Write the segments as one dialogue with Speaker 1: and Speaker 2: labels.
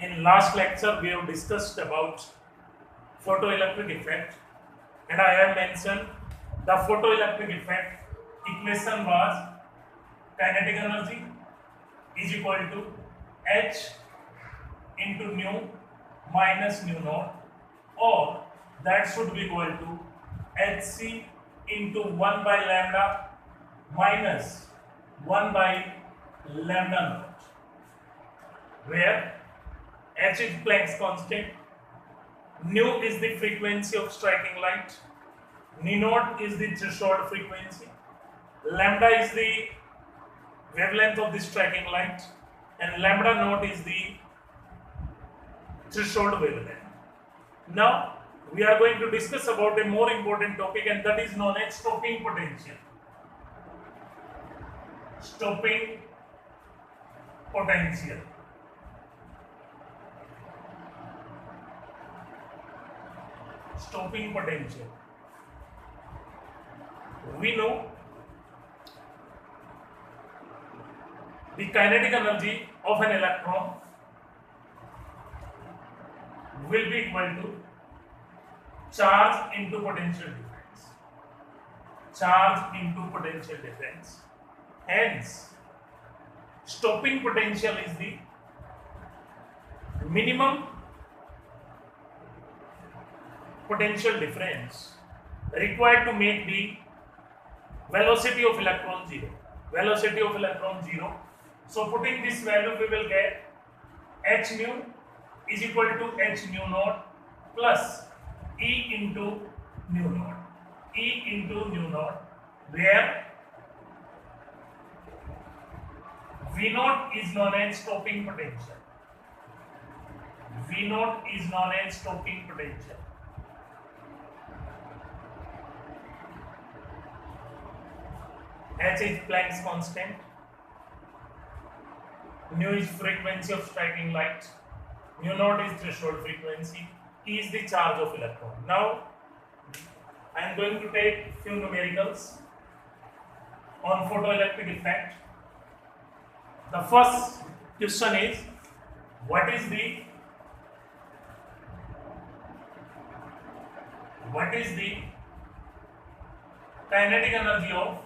Speaker 1: In last lecture, we have discussed about photoelectric effect, and I have mentioned the photoelectric effect equation was kinetic energy is equal to H into nu minus nu naught, or that should be equal to Hc into 1 by lambda minus 1 by lambda naught, where H is Planck's constant, nu is the frequency of striking light, nu naught is the threshold frequency, lambda is the wavelength of the striking light, and lambda naught is the threshold wavelength. Now we are going to discuss about a more important topic, and that is known as stopping potential. Stopping potential. Stopping potential. We know the kinetic energy of an electron will be equal to charge into potential difference. Charge into potential difference. Hence, stopping potential is the minimum potential difference required to make the velocity of electron zero. Velocity of electron zero. So putting this value, we will get h nu is equal to h nu naught plus E into nu naught. E into nu naught, where V naught is known as stopping potential. V naught is known as stopping potential. H is Planck's constant. Nu is frequency of striking light. Nu naught is threshold frequency. E is the charge of electron. Now, I am going to take few numericals on photoelectric effect. The first question is, what is the kinetic energy of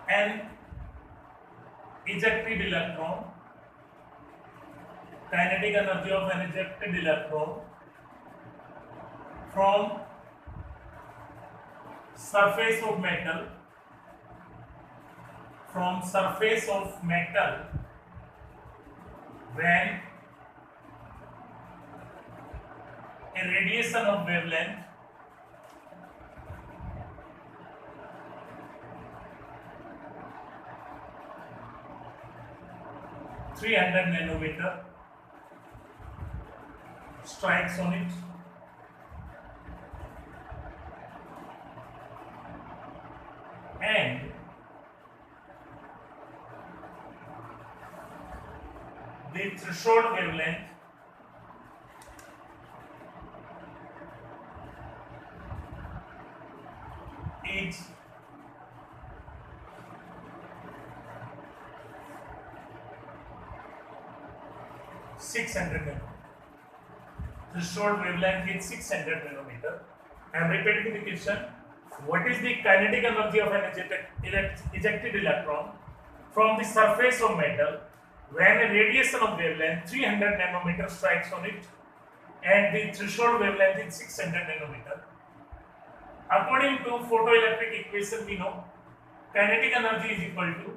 Speaker 1: an ejected electron? Kinetic energy of an ejected electron from surface of metal, when a radiation of wavelength (300 nanometer) strikes on it, and the threshold wavelength is 600 nanometer. Threshold wavelength is 600 nanometer. I am repeating the question. What is the kinetic energy of an ejected electron from the surface of metal when a radiation of wavelength 300 nanometer strikes on it, and the threshold wavelength is 600 nanometer? According to photoelectric equation, we know kinetic energy is equal to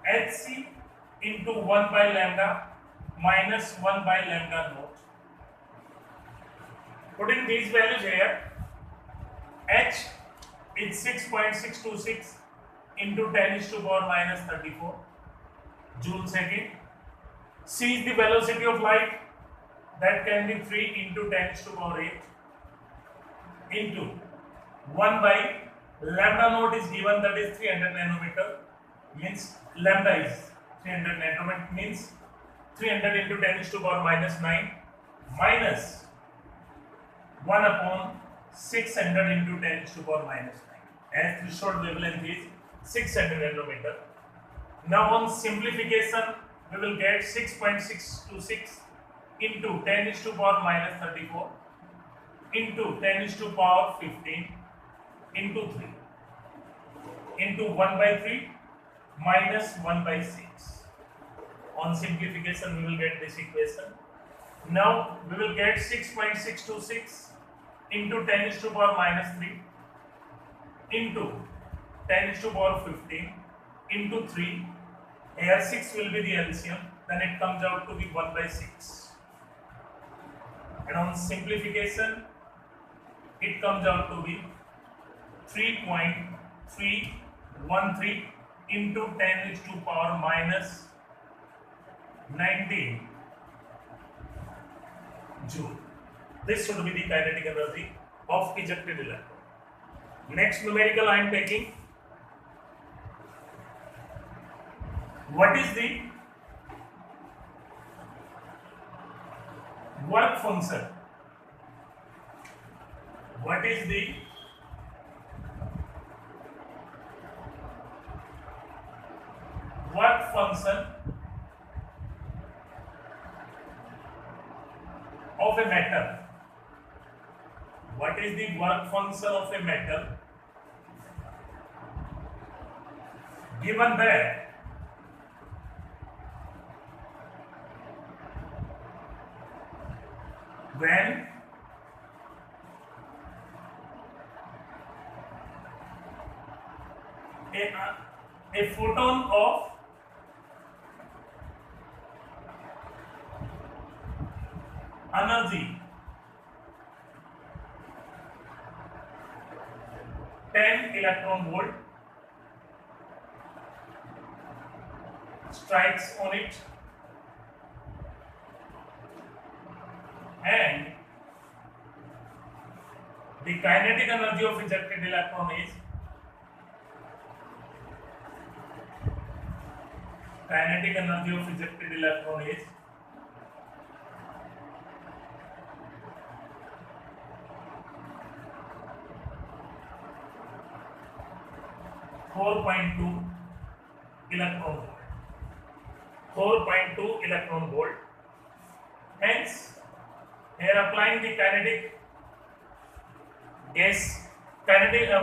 Speaker 1: Hc into 1 by lambda minus 1 by lambda naught. Putting these values here, H is 6.626 into 10 is to power minus 34 Joule second. C is the velocity of light, that can be 3 into 10 is to power 8 into 1 by lambda naught is given, that is 300 nanometer, means lambda is 300 nanometer, means 300 into 10 is to power minus 9 minus 1 upon 600 into 10 to the power minus 9, as threshold wavelength is 6 cm. Now on simplification, we will get 6.626 into 10 is to power minus 34 into 10 is to power 15 into 3 into 1 by 3 minus 1 by 6. On simplification, we will get this equation. Now we will get 6.626 into 10 is to power minus 3 into 10 is to power 15 into 3. Here 6 will be the LCM, then it comes out to be 1 by 6. And on simplification, it comes out to be 3.313 into 10 is to power minus 19 joule. This should be the kinetic energy of ejected electron. Next numerical I am taking. What is the work function? What is the work function of a metal? What is the work function of a metal given that when a photon of energy 10 electron volt strikes on it and the kinetic energy of ejected electron is 4.2 electron volt. 4.2 electron volt. Hence, here applying the kinetic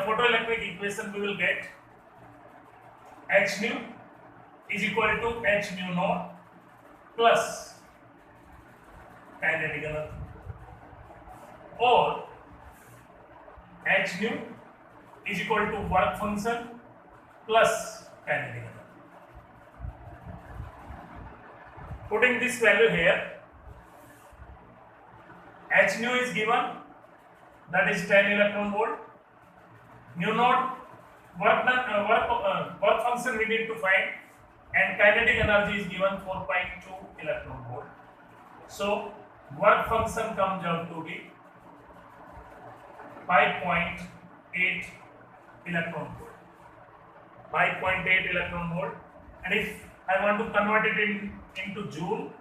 Speaker 1: photoelectric equation, we will get h nu is equal to h nu naught plus kinetic energy, or h nu is equal to work function plus kinetic energy. Putting this value here, h nu is given, that is 10 electron volt. Nu naught work function we need to find, and kinetic energy is given 4.2 electron volt. So work function comes out to be 5.8 electron volt. 5.8 electron volt. And if I want to convert it into joule,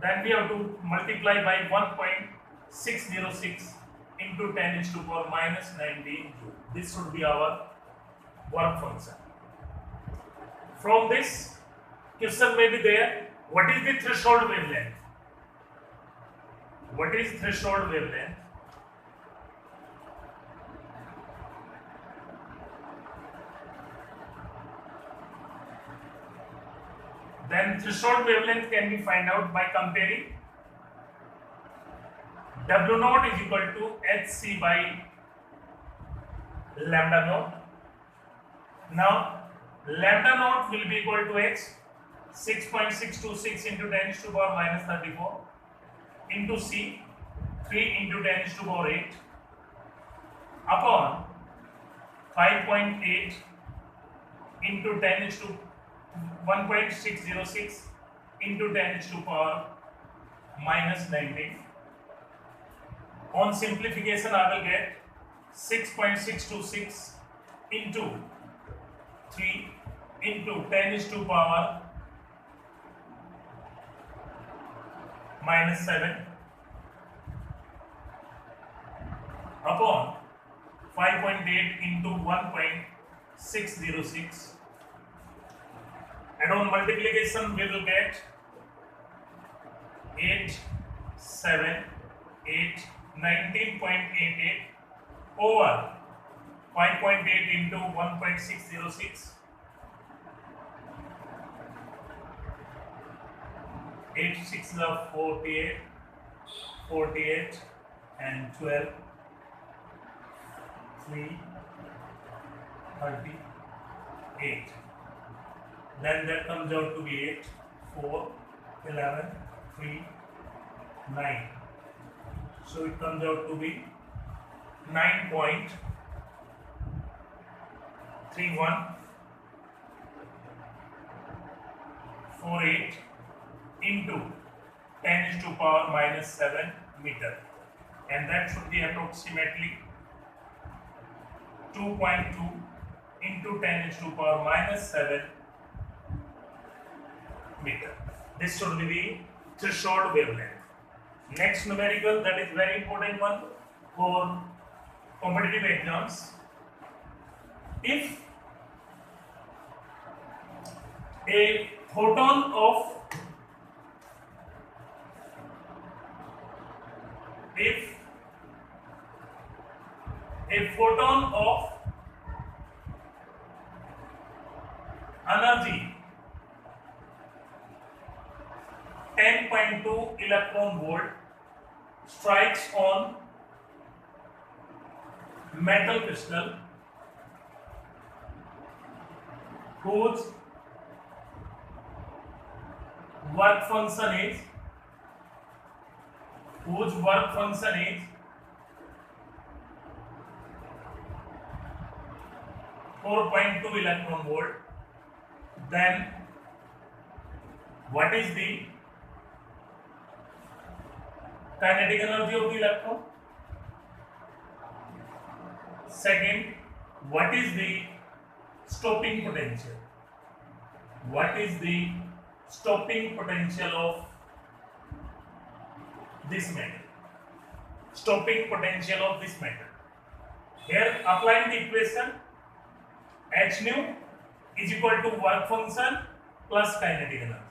Speaker 1: then we have to multiply by 1.606 into 10 is to power minus 19 joule. This should be our work function. From this, question may be there, what is the threshold wavelength? What is threshold wavelength? Then threshold wavelength can be found out by comparing W naught is equal to Hc by lambda naught. Now lambda naught will be equal to H, 6.626 into 10 to the power minus 34 into C, 3 into 10 to the power 8 upon 5.8 into 10 to 1.606 into 10 to the power minus 19. On simplification, I will get 6.626 into 3 into 10 to the power minus 7 upon 5.8 into 1.606 and on multiplication we will get 8, 7, 8, 19.88 over 5.8 into 1.606. 8 6 is 48, 48 and 12, 3, 38. Then that comes out to be 8, 4, 11, 3, 9. So it comes out to be 9.3148 into 10 is to power minus 7 meter, and that should be approximately 2.2 into 10 is to power minus 7 meter. This should be the threshold wavelength. Next numerical, that is very important one for competitive exams. If a photon of energy 10.2 electron volt strikes on metal crystal whose work function is 4.2 electron volt, then what is the kinetic energy of the electron? Second, what is the stopping potential? What is the stopping potential of this metal? Stopping potential of this metal. Here, applying the equation, h nu is equal to work function plus kinetic energy.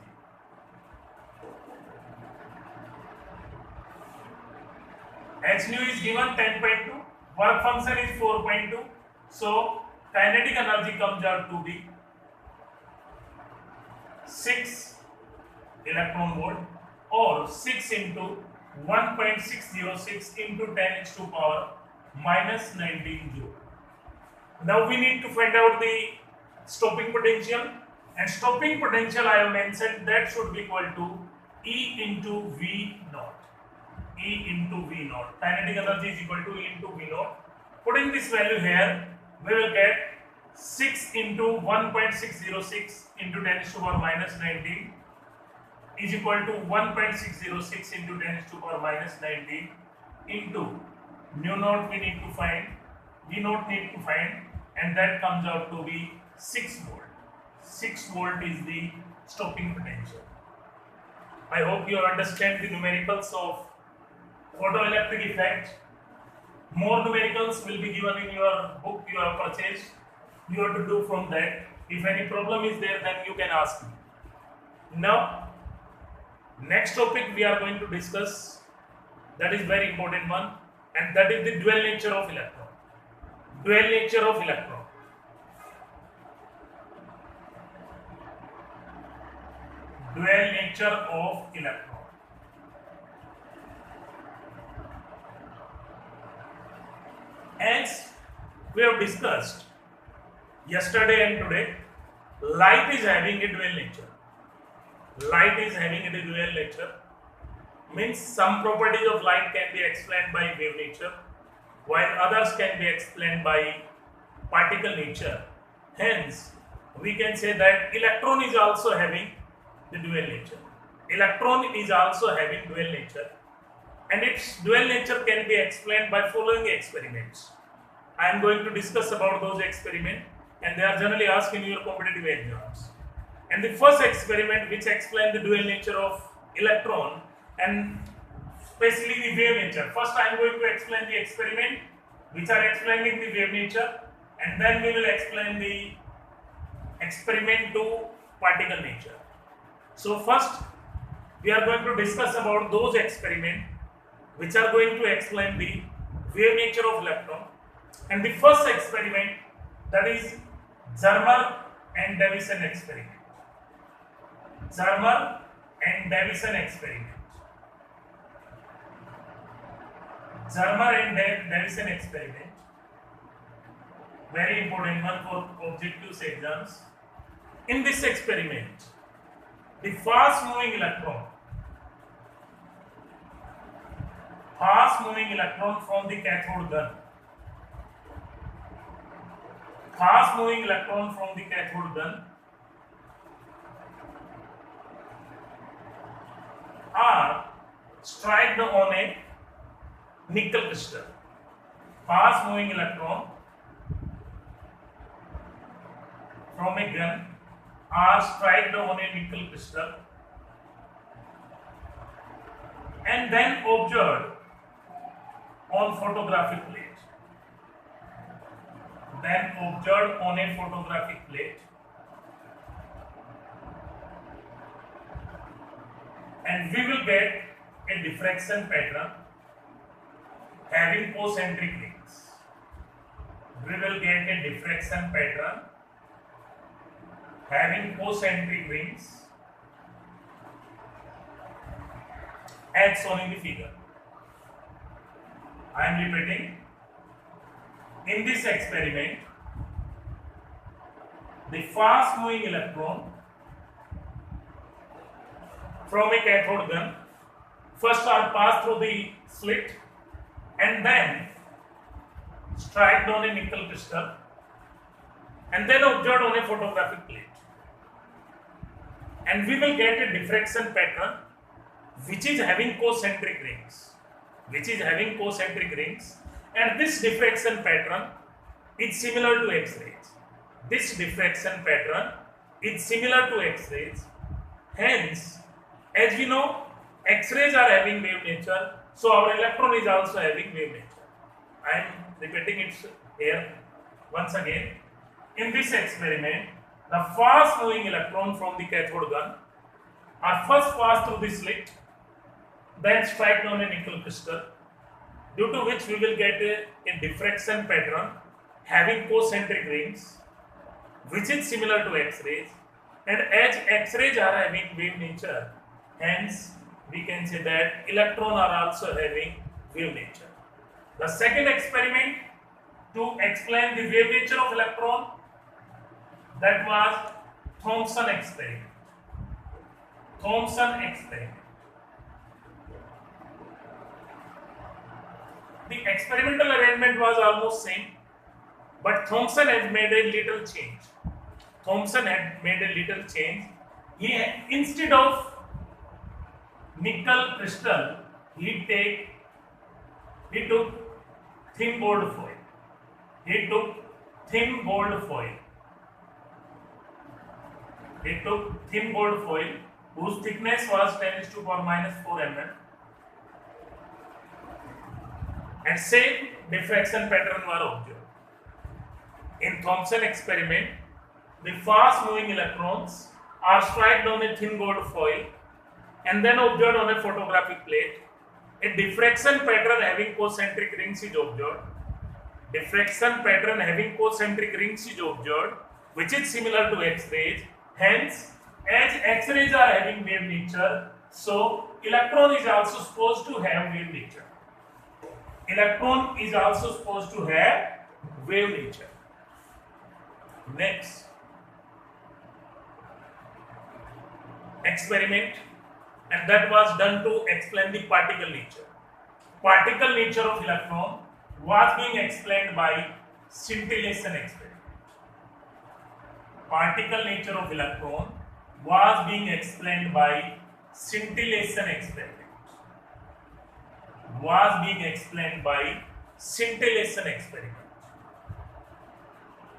Speaker 1: H nu is given 10.2, work function is 4.2, so kinetic energy comes out to be 6 electron volt or 6 into 1.606 into 10 is to power minus 19 joule. Now we need to find out the stopping potential, and stopping potential I have mentioned that should be equal to E into V naught. E into V naught. Kinetic energy is equal to E into V naught. Putting this value here, we will get 6 into 1.606 into 10 to the power minus 19 is equal to 1.606 into 10 to the power minus 19 into nu naught we need to find, V naught need to find, and that comes out to be 6 volt. 6 volt is the stopping potential. I hope you understand the numericals of photoelectric effect. More numericals will be given in your book you have purchased. You have to do from that. If any problem is there, then you can ask me. Now, next topic we are going to discuss, that is very important one, and that is the dual nature of electron. Dual nature of electron. Dual nature of electron. As we have discussed yesterday and today, light is having a dual nature. Light is having a dual nature. Means some properties of light can be explained by wave nature, while others can be explained by particle nature. Hence, we can say that electron is also having the dual nature. Electron is also having dual nature, and its dual nature can be explained by following experiments. I am going to discuss about those experiments, and they are generally asked in your competitive exams. And the first experiment which explains the dual nature of electron and especially the wave nature. First I am going to explain the experiment which are explaining the wave nature, and then we will explain the experiment to particle nature. So first we are going to discuss about those experiments which are going to explain the wave nature of electron. And the first experiment, that is Zermer and Davison experiment. Zermer and Davison experiment. Zermer and Davison experiment, very important one for objective exams. In this experiment, the fast moving electron from the cathode gun, are struck on a nickel crystal. Fast moving electron from a gun are struck on a nickel crystal and then observed on photographic plate. And we will get a diffraction pattern having concentric rings. As shown in the figure. I am repeating. In this experiment, the fast moving electron from a cathode gun first are passed through the slit and then struck on a nickel crystal and then observed on a photographic plate. And we will get a diffraction pattern which is having concentric rings. And this diffraction pattern is similar to X-rays. Hence, as we know, X-rays are having wave nature, so our electron is also having wave nature. I am repeating it here once again. In this experiment, the fast moving electron from the cathode gun are first passed through the slit, then struck on a nickel crystal, due to which we will get a diffraction pattern having concentric rings, which is similar to X-rays. And as X-rays are having wave nature, hence we can say that electrons are also having wave nature. The second experiment to explain the wave nature of electron, that was Thomson experiment. The experimental arrangement was almost same, but Thomson had made a little change. Instead of nickel crystal, he took thin gold foil. Whose thickness was 10⁻⁴ mm. And same diffraction pattern were observed. In Thomson experiment, the fast moving electrons are struck on a thin gold foil and then observed on a photographic plate. A diffraction pattern having concentric rings is observed. Which is similar to X-rays. Hence, as X-rays are having wave nature, so electron is also supposed to have wave nature. Next experiment, and that was done to explain the particle nature. Particle nature of electron was being explained by scintillation experiment.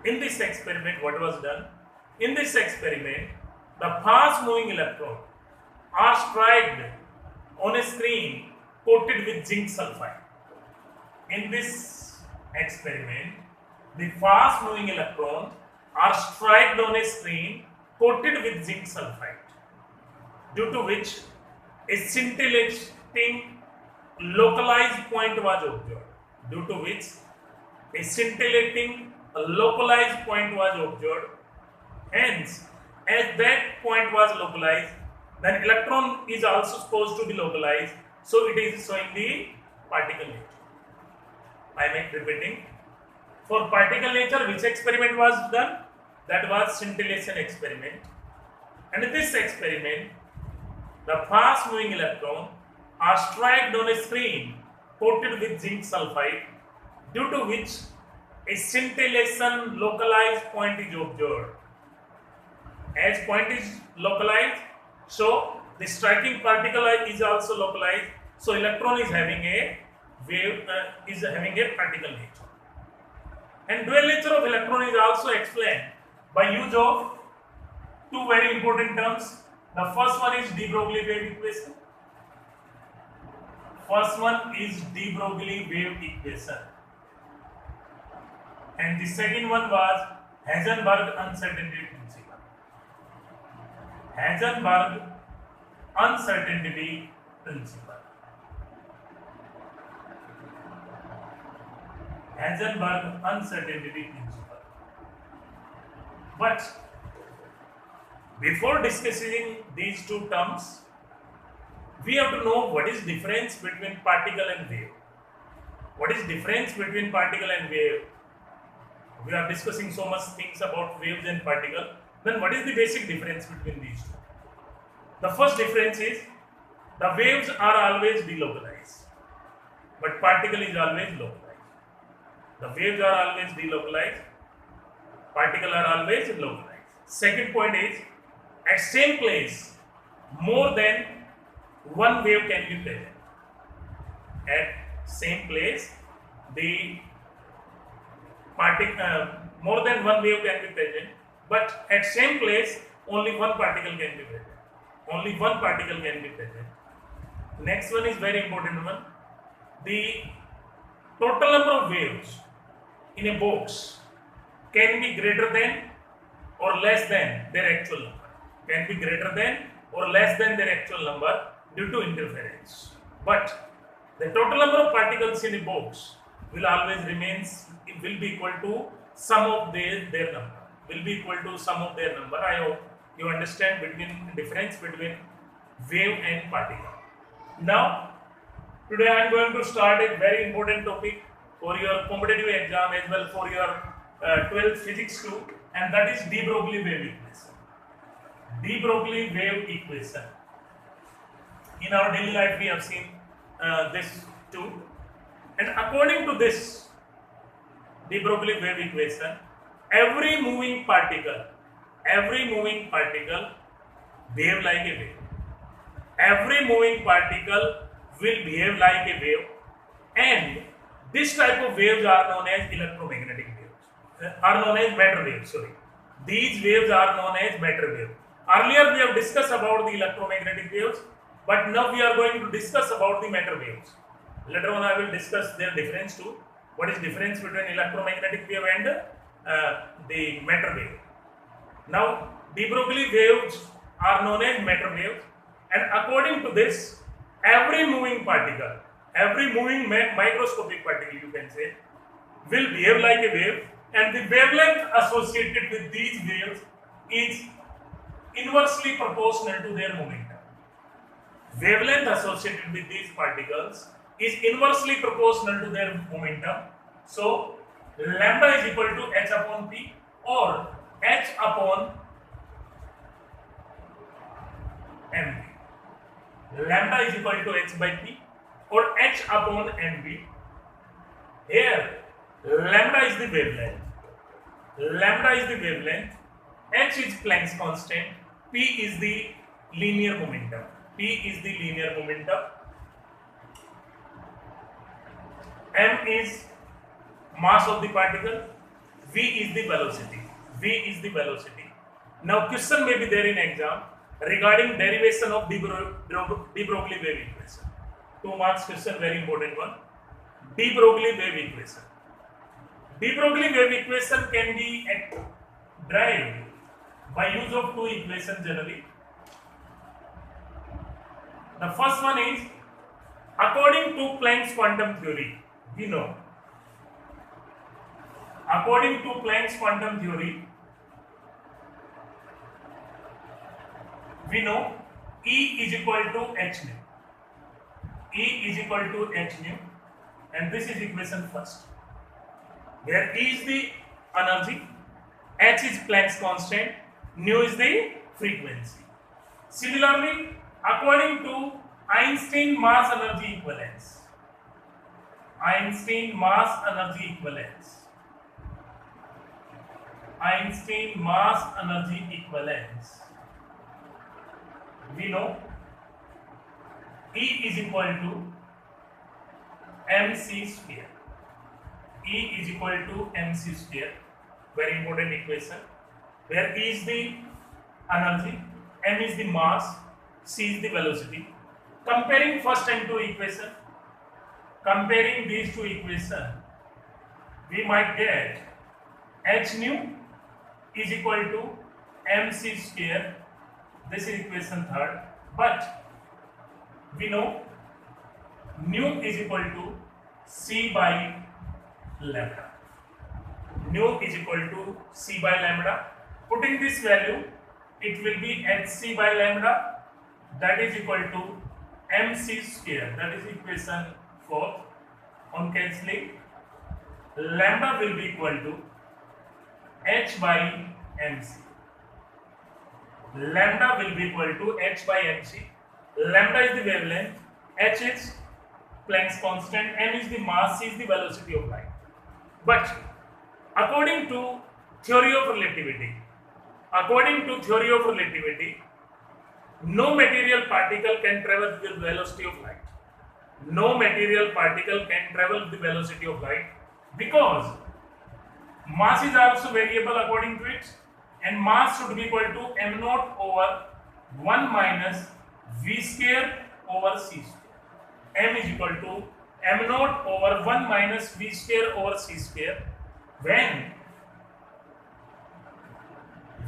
Speaker 1: In this experiment, what was done? In this experiment, the fast moving electron are struck on a screen coated with zinc sulfide. In this experiment, the fast moving electrons are struck on a screen coated with zinc sulfide, due to which a scintillating localized point was observed. Due to which a scintillating localized point was observed. Hence, as that point was localized, then electron is also supposed to be localized, so it is showing the particle nature. I am repeating. For particle nature, which experiment was done? That was scintillation experiment. And in this experiment, the fast moving electron are struck on a screen coated with zinc sulfide, due to which a scintillation localized point is observed. As point is localized, so the striking particle is also localized. So electron is having a wave, is having a particle nature. And dual nature of electron is also explained by use of two very important terms. The first one is de Broglie wave equation. First one is de Broglie wave equation. And the second one was Heisenberg uncertainty principle. Heisenberg uncertainty principle. Heisenberg uncertainty principle. But before discussing these two terms, we have to know what is difference between particle and wave. What is difference between particle and wave? We are discussing so much things about waves and particle. Then what is the basic difference between these two? The first difference is the waves are always delocalized, but particle is always localized. The waves are always delocalized, particle are always localized. Second point is, at same place, more than one wave can be present. At same place, the more than one wave can be present, but at same place, only one particle can be present. Only one particle can be present. Next one is very important one. The total number of waves in a box can be greater than or less than their actual number. Can be greater than or less than their actual number due to interference. But the total number of particles in a box will always remains, it will be equal to sum of their number. Will be equal to sum of their number. I hope you understand between difference between wave and particle. Now, today I am going to start a very important topic for your competitive exam as well for your 12th physics too, and that is de Broglie wave equation. De Broglie wave equation. In our daily life, we have seen this too, and according to this de Broglie wave equation, every moving particle behave like a wave. Every moving particle will behave like a wave, and this type of waves are known as electromagnetic waves, are known as matter waves. Sorry, these waves are known as matter waves. Earlier we have discussed about the electromagnetic waves, but now we are going to discuss about the matter waves. Later on I will discuss their difference too. What is difference between electromagnetic wave and the matter wave? Now, de Broglie waves are known as matter waves, and according to this, every moving particle, every moving microscopic particle, you can say, will behave like a wave, and the wavelength associated with these waves is inversely proportional to their momentum. Wavelength associated with these particles is inversely proportional to their momentum. So, lambda is equal to h upon p, or h upon mv. Lambda is equal to h by p, or h upon mv. Here, lambda is the wavelength. Lambda is the wavelength. H is Planck's constant. P is the linear momentum. P is the linear momentum. M is mass of the particle. V is the velocity. V is the velocity. Now, question may be there in exam regarding derivation of de Broglie wave equation. 2 marks question, very important one. De Broglie wave equation. De Broglie wave equation can be derived by use of two equations generally. The first one is, according to Planck's quantum theory, we know, according to Planck's quantum theory, we know E is equal to h nu. E is equal to h nu, and this is equation first, where E is the energy, h is Planck's constant, nu is the frequency. Similarly, according to Einstein mass energy equivalence, Einstein mass energy equivalence, Einstein mass energy equivalence, we know E is equal to mc square. E is equal to mc square, very important equation, where E is the energy, m is the mass, c is the velocity. Comparing first and two equation, comparing these two equations, we might get h nu is equal to mc square. This is equation third, but we know nu is equal to c by lambda. Nu is equal to c by lambda. Putting this value, it will be hc by lambda, that is equal to mc square. That is equation 4. On cancelling, lambda will be equal to h by mc. Lambda will be equal to h by mc. Lambda is the wavelength, h is Planck's constant, m is the mass, c is the velocity of light. But according to theory of relativity, no material particle can travel with the velocity of light. No material particle can travel with the velocity of light, because mass is also variable according to it, and mass should be equal to m naught over 1 minus v square over c square. M is equal to m naught over 1 minus v square over c square, when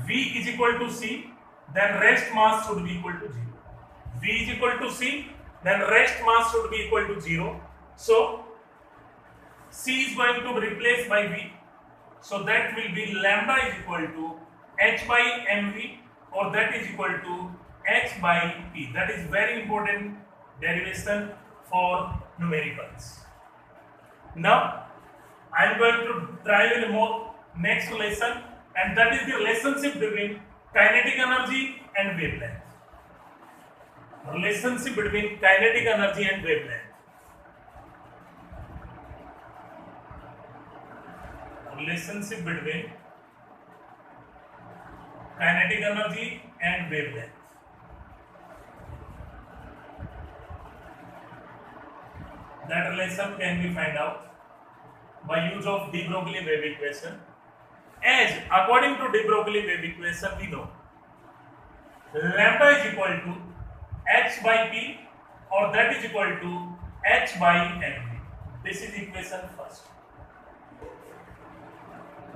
Speaker 1: v is equal to c, then rest mass should be equal to 0. V is equal to c, then rest mass should be equal to 0. So c is going to be replaced by v, so that will be lambda is equal to h by mv, or that is equal to h by p. That is very important derivation for numericals. Now I am going to drive in more next lesson, and that is the relationship between kinetic energy and wavelength. Relationship between kinetic energy and wavelength. Relationship between kinetic energy and wavelength. That relation can be found out by use of de Broglie wave equation. As according to de Broglie wave equation, we know lambda is equal to h by p, or that is equal to h by mv. This is equation first,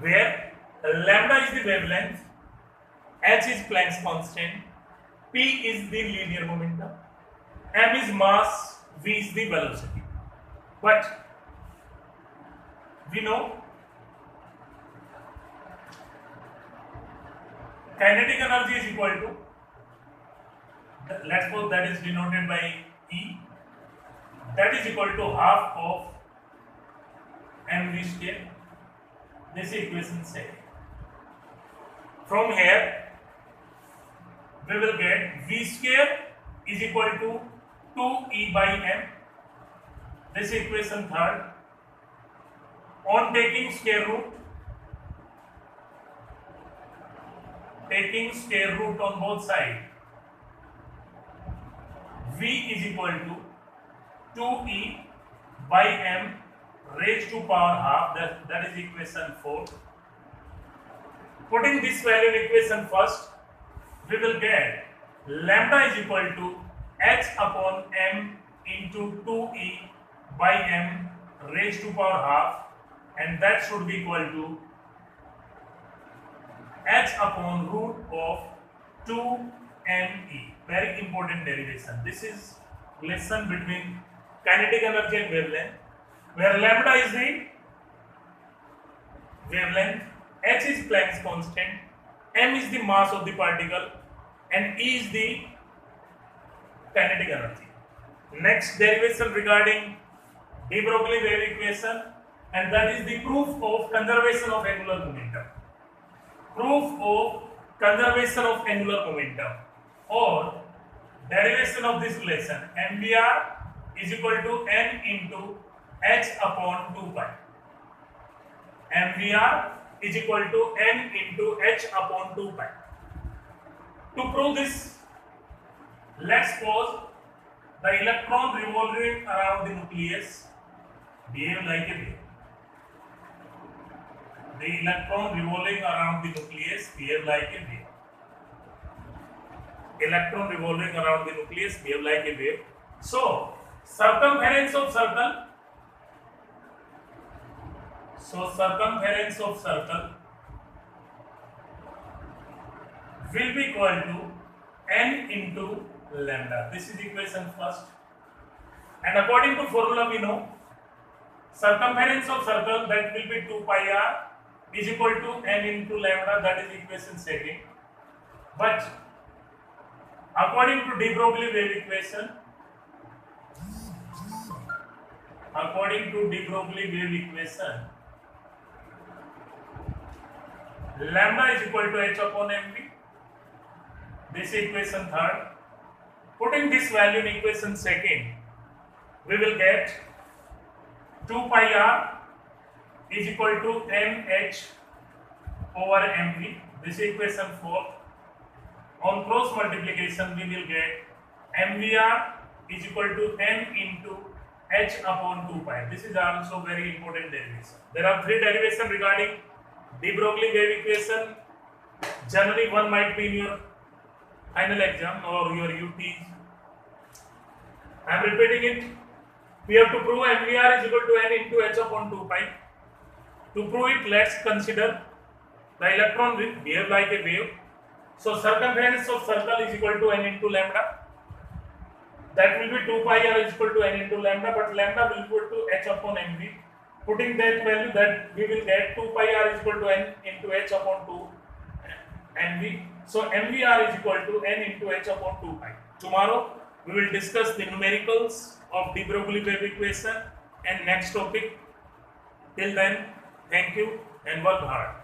Speaker 1: where lambda is the wavelength, h is Planck's constant, p is the linear momentum, m is mass, v is the velocity. But we know kinetic energy is equal to, let's suppose that is denoted by E, that is equal to half of mv square. This is equation 7. From here we will get v square is equal to 2e by m. This is equation 3rd. On taking square root on both sides, v is equal to 2e by m raised to power half. That is equation 4. Putting this value in equation first, we will get lambda is equal to h upon m into 2e by m raised to power half, and that should be equal to h upon root of 2me. Very important derivation. This is relation between kinetic energy and wavelength, where lambda is the wavelength, h is Planck's constant, m is the mass of the particle, and E is the kinetic energy. Next derivation regarding de Broglie wave equation, and that is the proof of conservation of angular momentum. Proof of conservation of angular momentum, or derivation of this relation, mvr is equal to n into h upon 2 pi. mvr is equal to n into h upon 2 pi. To prove this, let's suppose the electron revolving around the nucleus behave like a wave. The electron revolving around the nucleus behave like a wave. Electron revolving around the nucleus behave like a wave. So, circumference of circle will be equal to n into lambda. This is equation first. And according to formula we know, circumference of circle, that will be 2 pi r, is equal to n into lambda, that is equation second. But according to de Broglie wave equation, lambda is equal to h upon mv. This is equation third. Putting this value in equation second, we will get 2 pi r is equal to mh over mv. This is equation 4. On cross multiplication, we will get mvr is equal to n into h upon 2 pi. This is also very important derivation. There are 3 derivations regarding de Broglie wave equation. Generally, one might be in your final exam or your UT. I am repeating it. We have to prove mvr is equal to n into h upon 2 pi. To prove it, let's consider the electron will behave like a wave. So circumference of circle is equal to n into lambda. That will be 2 pi r is equal to n into lambda, but lambda will equal to h upon mv. Putting that value, that we will get 2 pi r is equal to n into h upon 2 mv. So mvr is equal to n into h upon 2 pi. Tomorrow we will discuss the numericals of de Broglie wave equation and next topic. Till then, thank you and work hard.